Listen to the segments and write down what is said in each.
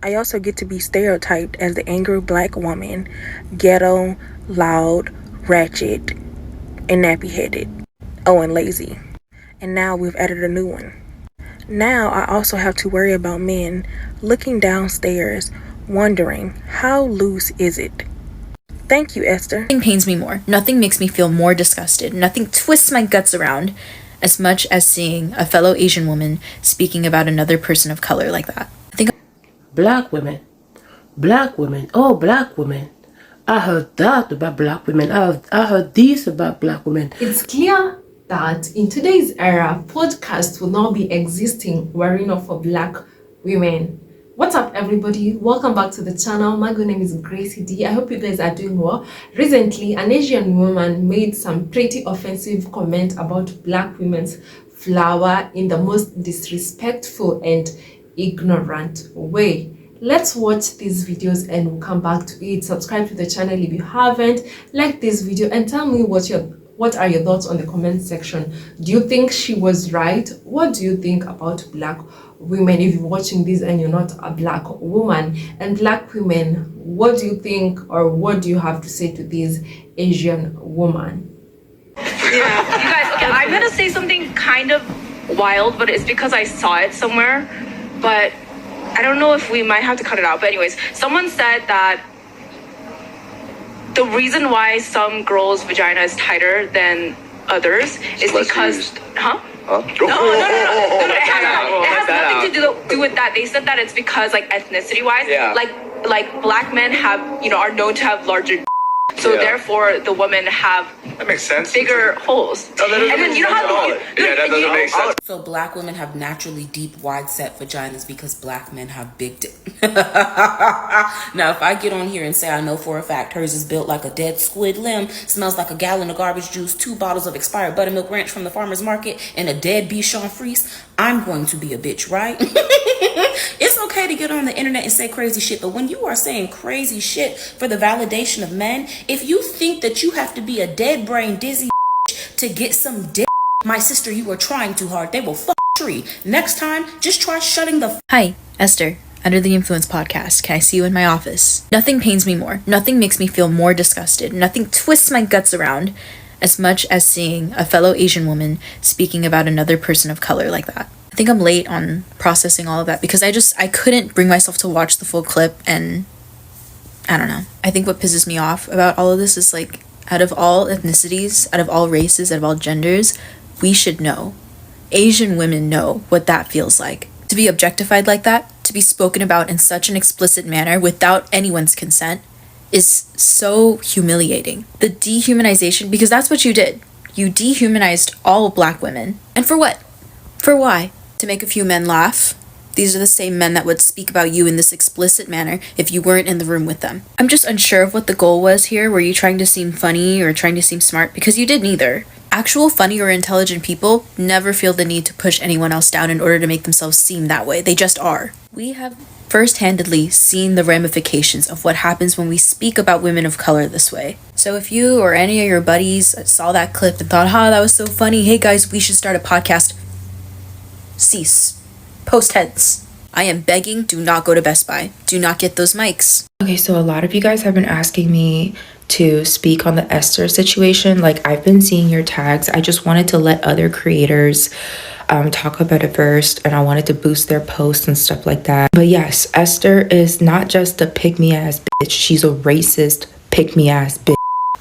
I also get to be stereotyped as the angry black woman, ghetto, loud, ratchet, and nappy-headed. Oh, and lazy. And now we've added a new one. Now I also have to worry about men looking downstairs, wondering, how loose is it? Thank you, Esther. Nothing pains me more. Nothing makes me feel more disgusted. Nothing twists my guts around as much as seeing a fellow Asian woman speaking about another person of color like that. Black women. Oh, black women. I heard that about black women. I heard this about black women. It's clear that in today's era, podcasts will not be existing were it not for black women. What's up, everybody? Welcome back to the channel. My good name is Gracey D. I hope you guys are doing well. Recently, an Asian woman made some pretty offensive comment about black women's flower in the most disrespectful and ignorant way. Let's watch these videos and we'll come back to it. Subscribe to the channel if you haven't. Like this video and tell me what are your thoughts on the comment section. Do you think she was right? What do you think about black women if you're watching this and you're not a black woman? And black women, what do you think or what do you have to say to this Asian woman? Yeah, you guys, okay, I'm gonna say something kind of wild, but it's because I saw it somewhere, but I don't know if we might have to cut it out. But anyways, someone said that the reason why some girls' vagina is tighter than others is because, huh? No. It has nothing to do with that. They said that it's because, like, ethnicity-wise, like black men have, are known to have larger. So therefore, the women have that makes sense. Bigger holes. And then you know how that doesn't make sense. So black women have naturally deep, wide-set vaginas because black men have big Now, if I get on here and say I know for a fact hers is built like a dead squid limb, smells like a gallon of garbage juice, 2 bottles of expired buttermilk ranch from the farmer's market, and a dead Bichon Frise, I'm going to be a bitch, right? It's okay to get on the internet and say crazy shit, but when you are saying crazy shit for the validation of men, if you think that you have to be a dead brain dizzy to get some dick, my sister, you are trying too hard. They will fuck tree. Next time, just try shutting the Hi, Esther, Under the Influence podcast. Can I see you in my office? Nothing pains me more. Nothing makes me feel more disgusted. Nothing twists my guts around as much as seeing a fellow Asian woman speaking about another person of color like that. I think I'm late on processing all of that because I couldn't bring myself to watch the full clip, and I don't know. I think what pisses me off about all of this is, like, out of all ethnicities, out of all races, out of all genders, we should know. Asian women know what that feels like. To be objectified like that, to be spoken about in such an explicit manner without anyone's consent is so humiliating. The dehumanization, because that's what you did. You dehumanized all black women. And for what? For why? To make a few men laugh? These are the same men that would speak about you in this explicit manner if you weren't in the room with them. I'm just unsure of what the goal was here. Were you trying to seem funny or trying to seem smart? Because you did neither. Actual funny or intelligent people never feel the need to push anyone else down in order to make themselves seem that way. They just are. We have first-handedly seen the ramifications of what happens when we speak about women of color this way. So if you or any of your buddies saw that clip and thought, that was so funny, hey guys, we should start a podcast, cease. Post heads. I am begging, do not go to Best Buy. Do not get those mics. Okay, so a lot of you guys have been asking me to speak on the Esther situation. Like, I've been seeing your tags. I just wanted to let other creators talk about it first, and I wanted to boost their posts and stuff like that. But yes, Esther is not just a pick-me-ass bitch. She's a racist pick-me-ass bitch.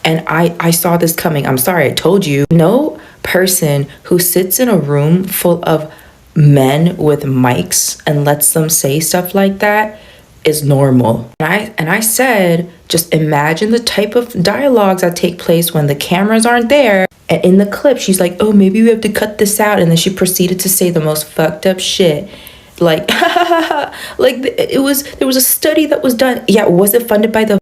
And I saw this coming. I'm sorry, I told you. No person who sits in a room full of men with mics and lets them say stuff like that is normal. And I said, just imagine the type of dialogues that take place when the cameras aren't there. And in the clip, she's like, oh, maybe we have to cut this out. And then she proceeded to say the most fucked up shit. Like, like there was a study that was done. Yeah, was it funded by the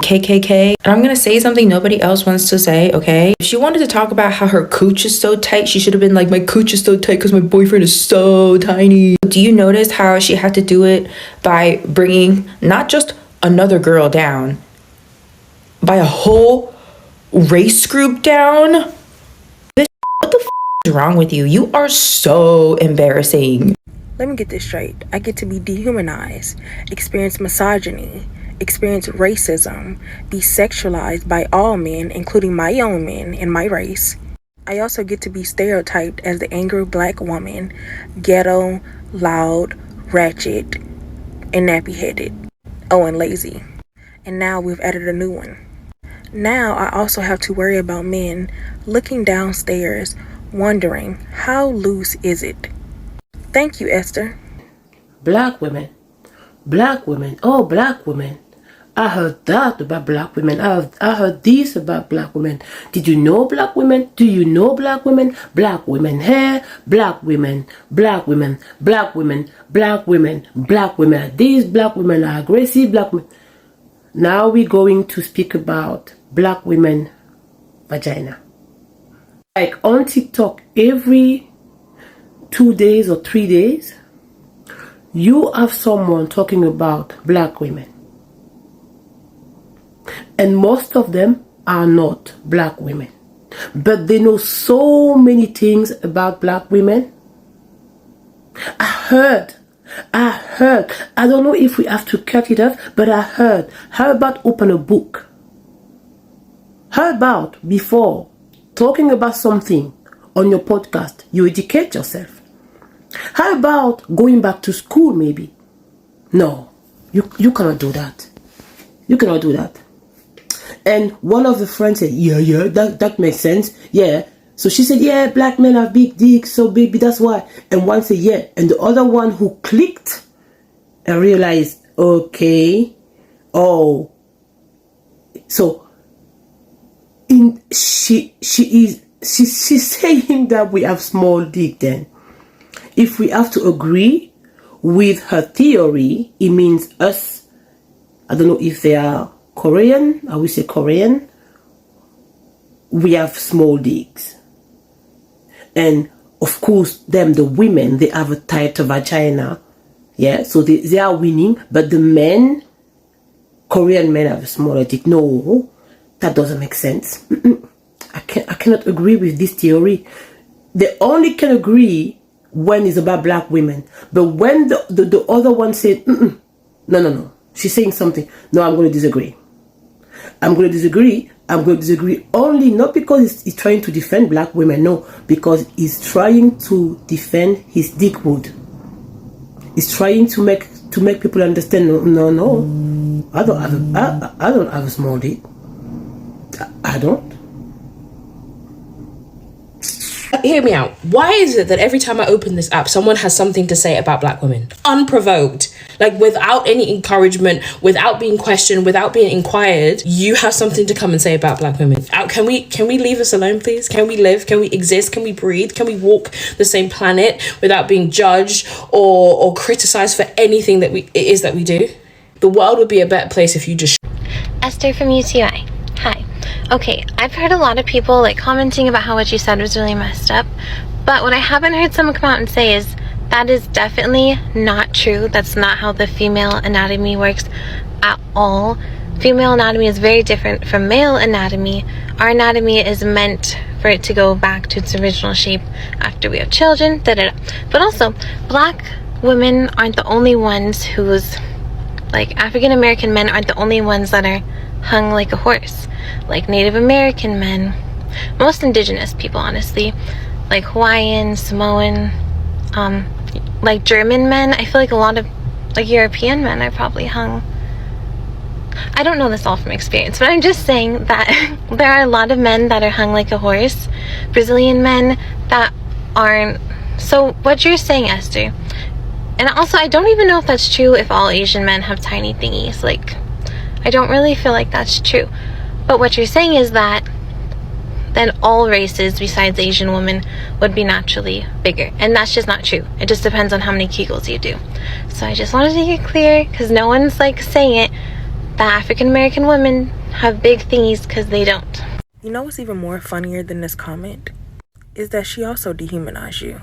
KKK? And I'm gonna say something nobody else wants to say, okay? If she wanted to talk about how her cooch is so tight, she should have been like, my cooch is so tight because my boyfriend is so tiny. Do you notice how she had to do it by bringing not just another girl down, by a whole race group down? Bitch, what the f is wrong with you? You are so embarrassing. Let me get this straight. I get to be dehumanized, experience misogyny, experience racism, be sexualized by all men, including my own men and my race. I also get to be stereotyped as the angry black woman, ghetto, loud, ratchet, and nappy-headed. Oh, and lazy. And now we've added a new one. Now I also have to worry about men looking downstairs, wondering, how loose is it? Thank you, Esther. Black women. Black women. Oh, black women. I heard that about black women. I heard this about black women. Did you know black women? Do you know black women? Black women hair, black women, black women, black women, black women, black women. These black women are Gracey black women. Now we're going to speak about black women vagina. Like on TikTok, every 2 days or 3 days, you have someone talking about black women. And most of them are not black women. But they know so many things about black women. I heard. I don't know if we have to cut it off, but I heard. How about open a book? How about before talking about something on your podcast, you educate yourself? How about going back to school maybe? No, you cannot do that. You cannot do that. And one of the friends said, yeah, that makes sense. Yeah. So she said, yeah, black men have big dicks, so baby, that's why. And one said, yeah. And the other one who clicked and realized, okay, oh. So she's saying that we have small dick then. If we have to agree with her theory, it means us, I don't know if they are Korean, I would say Korean, we have small dicks. And of course, them, the women, they have a tighter vagina. Yeah, so they are winning, but the men, Korean men have a smaller dick. No, that doesn't make sense. I cannot agree with this theory. They only can agree when it's about black women. But when the other one said, no, she's saying something. No, I'm going to disagree. I'm going to disagree only not because he's trying to defend black women, no, because he's trying to defend his dickwood. He's trying to make people understand. No, I don't have a small dick. I don't. Hear me out. Why is it that every time I open this app, someone has something to say about black women? Unprovoked. Like, without any encouragement, without being questioned, without being inquired, you have something to come and say about black women. Can we leave us alone, please? Can we live? Can we exist? Can we breathe? Can we walk the same planet without being judged or criticized for anything that it is that we do? The world would be a better place if you just... Esther from UTI. Hi. Okay, I've heard a lot of people commenting about how what you said was really messed up, but what I haven't heard someone come out and say is that is definitely not true. That's not how the female anatomy works at all. Female anatomy is very different from male anatomy. Our anatomy is meant for it to go back to its original shape after we have children, But also, black women aren't the only ones whose, African American men aren't the only ones that are hung like a horse. Like Native American men, most indigenous people, honestly, like Hawaiian, Samoan, like German men. I feel like a lot of European men are probably hung. I don't know this all from experience, but I'm just saying that there are a lot of men that are hung like a horse, Brazilian men that aren't. So what you're saying, Esther, and also I don't even know if that's true if all Asian men have tiny thingies. I don't really feel like that's true. But what you're saying is that then all races besides Asian women would be naturally bigger. And that's just not true. It just depends on how many Kegels you do. So I just wanted to get clear, because no one's saying it, that African American women have big thingies, because they don't. You know what's even more funnier than this comment? Is that she also dehumanized you.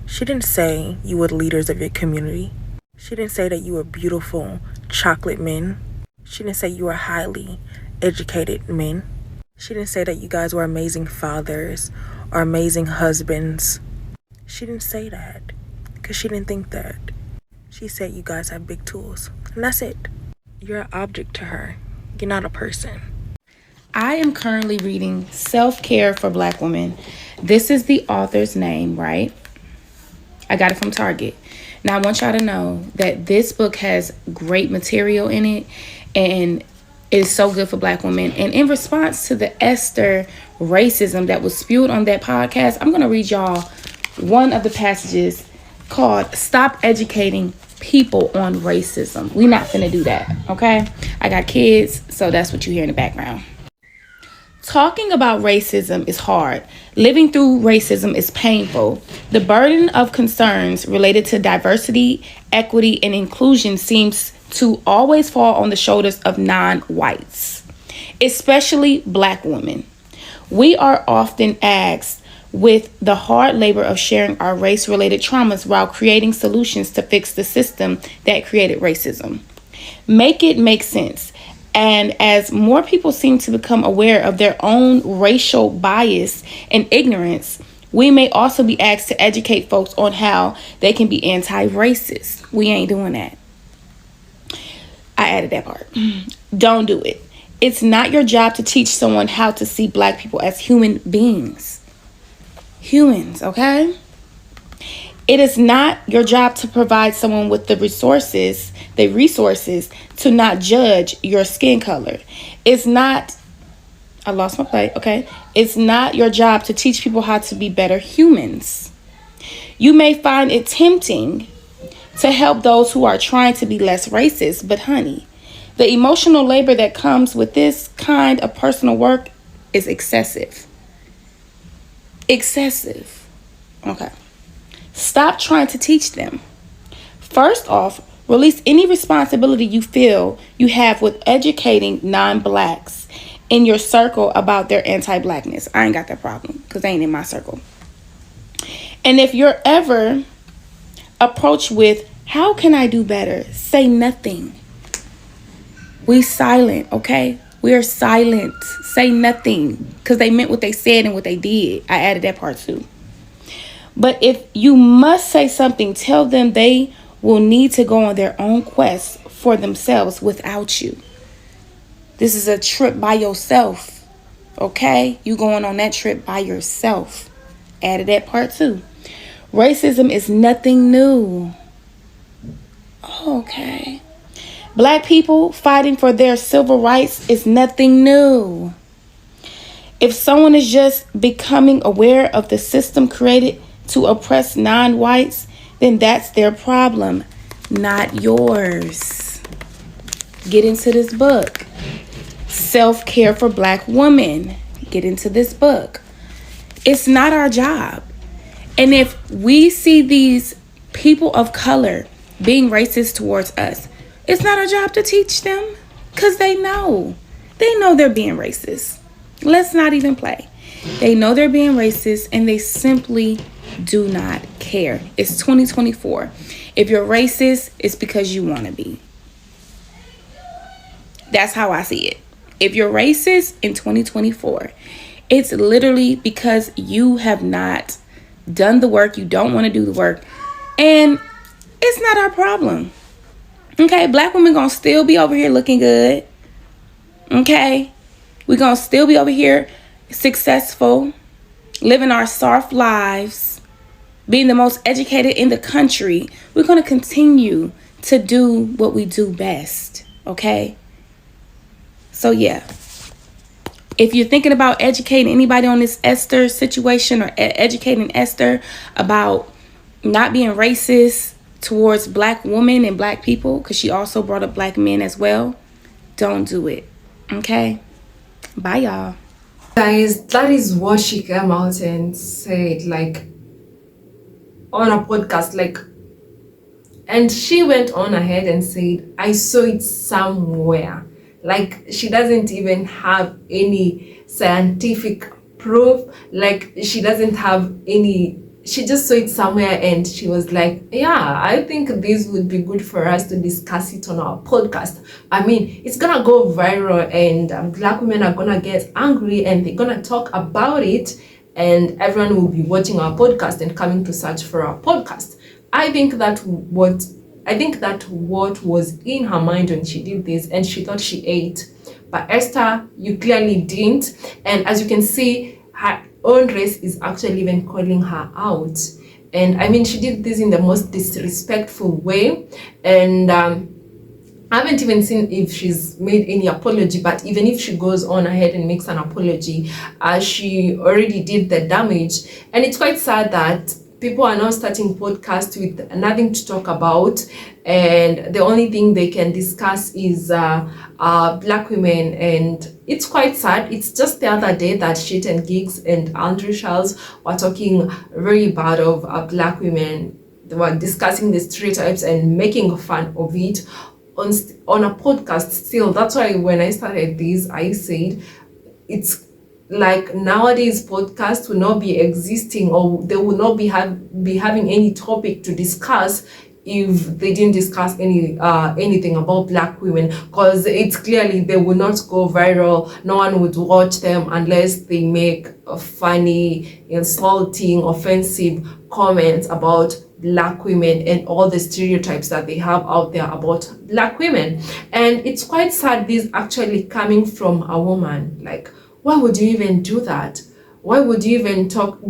She didn't say you were leaders of your community. She didn't say that you were beautiful chocolate men. She didn't say you were highly educated men. She didn't say that you guys were amazing fathers or amazing husbands. She didn't say that. because she didn't think that. She said you guys have big tools, and that's it. You're an object to her. You're not a person. I am currently reading Self-Care for Black Women. This is the author's name, right? I got it from Target. Now, I want y'all to know that this book has great material in it and is so good for Black women. And in response to the Esther racism that was spewed on that podcast, I'm going to read y'all one of the passages called Stop Educating People on Racism. We're not finna do that, okay? I got kids, so that's what you hear in the background. Talking about racism is hard. Living through racism is painful. The burden of concerns related to diversity, equity, and inclusion seems to always fall on the shoulders of non-whites, especially Black women. We are often asked with the hard labor of sharing our race-related traumas while creating solutions to fix the system that created racism. Make it make sense. And as more people seem to become aware of their own racial bias and ignorance, we may also be asked to educate folks on how they can be anti-racist. We ain't doing that. I added that part. Don't do it. It's not your job to teach someone how to see Black people as human beings. Humans, okay? It is not your job to provide someone with the resources to not judge your skin color. It's not, I lost my plate, okay? It's not your job to teach people how to be better humans. You may find it tempting to help those who are trying to be less racist, but honey, the emotional labor that comes with this kind of personal work is excessive. Excessive. Okay. Stop trying to teach them. First off, release any responsibility you feel you have with educating non-Blacks in your circle about their anti-Blackness. I ain't got that problem because they ain't in my circle. And if you're ever approached with, how can I do better? Say nothing. We silent, okay? We are silent. Say nothing because they meant what they said and what they did. I added that part too. But if you must say something, tell them they will need to go on their own quest for themselves without you. This is a trip by yourself, okay? You going on that trip by yourself. Added that part too. Racism is nothing new. Okay. Black people fighting for their civil rights is nothing new. If someone is just becoming aware of the system created to oppress non-whites, then that's their problem, not yours. Get into this book. Self-Care for Black Women. Get into this book. It's not our job. And if we see these people of color being racist towards us, it's not our job to teach them because they know. They know they're being racist. Let's not even play. They know they're being racist and they simply do not care. It's 2024. If you're racist, it's because you want to be. That's how I see it. If you're racist in 2024, it's literally because you have not done the work. You don't want to do the work. And it's not our problem. Okay, Black women gonna still be over here looking good. Okay, we gonna still be over here successful, living our soft lives, being the most educated in the country. We're gonna continue to do what we do best. Okay, so yeah, if you're thinking about educating anybody on this Esther situation or educating Esther about not being racist towards Black women and Black people, because she also brought up Black men as well, don't do it. Okay, bye y'all. Guys, that is what she came out and said, like, on a podcast, like, and she went on ahead and said, I saw it somewhere. Like, she doesn't even have any scientific proof. Like, she doesn't have any, she just saw it somewhere and she was like, yeah, I think this would be good for us to discuss it on our podcast. I mean, it's gonna go viral and Black women are gonna get angry and they're gonna talk about it and everyone will be watching our podcast and coming to search for our podcast. I think that what was in her mind when she did this, and she thought she ate. But Esther, you clearly didn't. And as you can see, her own race is actually even calling her out. And I mean, she did this in the most disrespectful way. And I haven't even seen if she's made any apology, but even if she goes on ahead and makes an apology, she already did the damage. And it's quite sad that people are now starting podcasts with nothing to talk about, and the only thing they can discuss is black women. And it's quite sad. It's just the other day that Shit and Gigs and Andrew Charles were talking very bad of black women. They were discussing the stereotypes and making fun of it on a podcast still. That's why when I started this, I said it's like nowadays podcasts will not be existing, or they will not be having any topic to discuss if they didn't discuss anything about black women, because it's clearly they will not go viral. No one would watch them unless they make funny, insulting, offensive comments about black women and all the stereotypes that they have out there about black women. And it's quite sad this actually coming from a woman. Like, why would you even do that? Why would you even talk?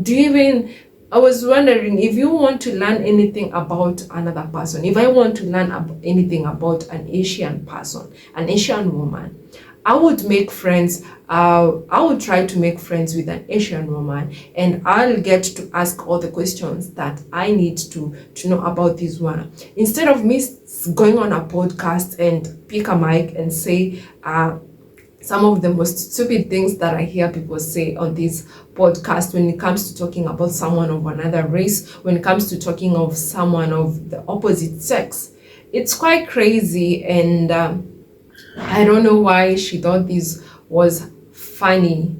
I was wondering, if you want to learn anything about another person, if I want to learn anything about an Asian person, an Asian woman, I would make friends. I would try to make friends with an Asian woman, and I'll get to ask all the questions that I need to know about this one, instead of me going on a podcast and pick a mic and say some of the most stupid things that I hear people say on this podcast when it comes to talking about someone of another race, when it comes to talking of someone of the opposite sex. It's quite crazy, and I don't know why she thought this was funny,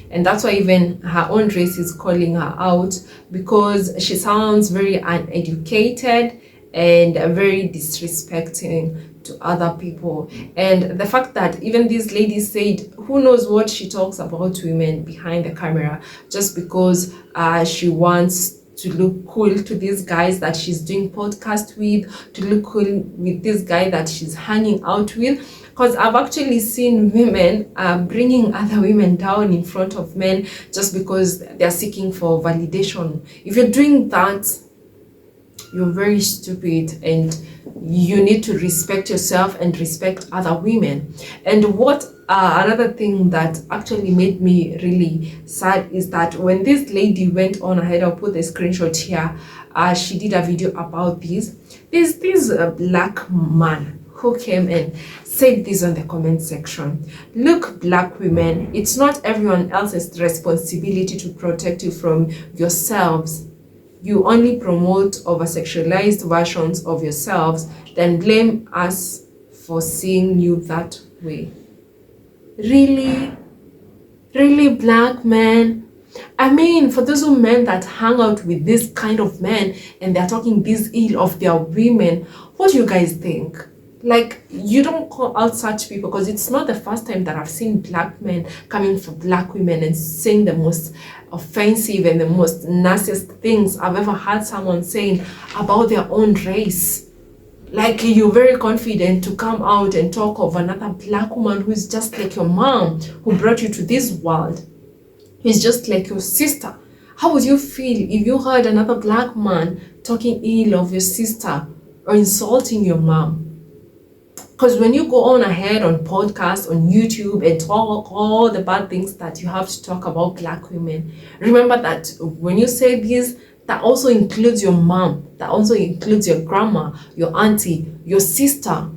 and that's why even her own race is calling her out, because she sounds very uneducated and very disrespecting to other people. And the fact that even this lady said, who knows what she talks about women behind the camera, just because she wants to look cool to these guys that she's doing podcast with, to look cool with this guy that she's hanging out with. Because I've actually seen women bringing other women down in front of men just because they're seeking for validation. If you're doing that, you're very stupid, and you need to respect yourself and respect other women. And what another thing that actually made me really sad is that when this lady went on ahead, I'll put the screenshot here, she did a video about this. There's this black man who came and said this on the comment section. Look, black women, it's not everyone else's responsibility to protect you from yourselves. You only promote over-sexualized versions of yourselves, then blame us for seeing you that way. Really? Really, black men? I mean, for those men that hang out with this kind of men and they're talking this ill of their women, what do you guys think? Like, you don't call out such people, because it's not the first time that I've seen black men coming for black women and saying the most offensive and the most nastiest things I've ever heard someone saying about their own race. Like, you're very confident to come out and talk of another black woman who is just like your mom, who brought you to this world, who's just like your sister. How would you feel if you heard another black man talking ill of your sister or insulting your mom? Because when you go on ahead on podcasts, on YouTube, and talk all the bad things that you have to talk about black women, remember that when you say this, that also includes your mom, that also includes your grandma, your auntie, your sister.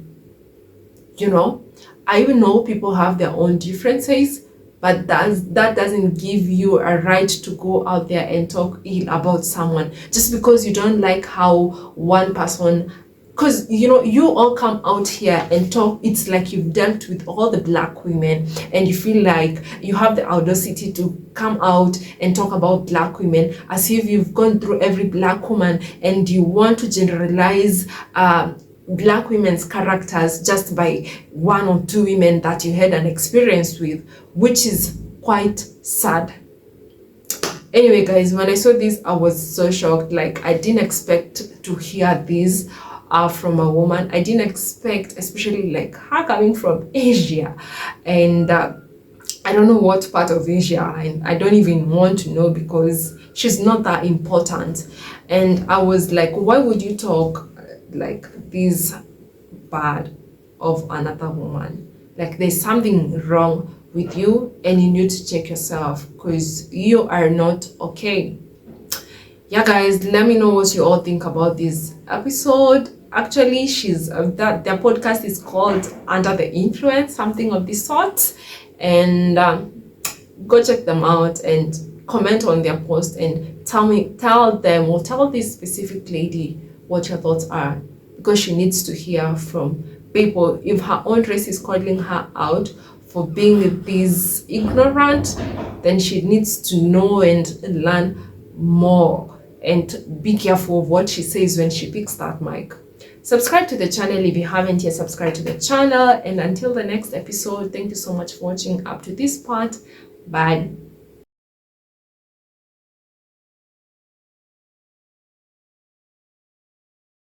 I even know people have their own differences, but that doesn't give you a right to go out there and talk ill about someone just because you don't like how one person. Because, you all come out here and talk, it's like you've dealt with all the black women and you feel like you have the audacity to come out and talk about black women as if you've gone through every black woman, and you want to generalize black women's characters just by one or two women that you had an experience with, which is quite sad. Anyway, guys, when I saw this, I was so shocked. Like, I didn't expect to hear this from a woman. I didn't expect, especially like her coming from Asia. And I don't know what part of Asia, and I don't even want to know because she's not that important. And I was like, why would you talk like this bad of another woman? Like, there's something wrong with you and you need to check yourself because you are not okay. Yeah, guys, let me know what you all think about this episode. Actually, she's that their podcast is called Under the Influence, something of this sort. And go check them out and comment on their post and tell them or tell this specific lady what your thoughts are, because she needs to hear from people. If her own race is calling her out for being this ignorant, then she needs to know and learn more and be careful of what she says when she picks that mic. Subscribe to the channel if you haven't yet subscribed to the channel, and until the next episode, thank you so much for watching up to this part. Bye.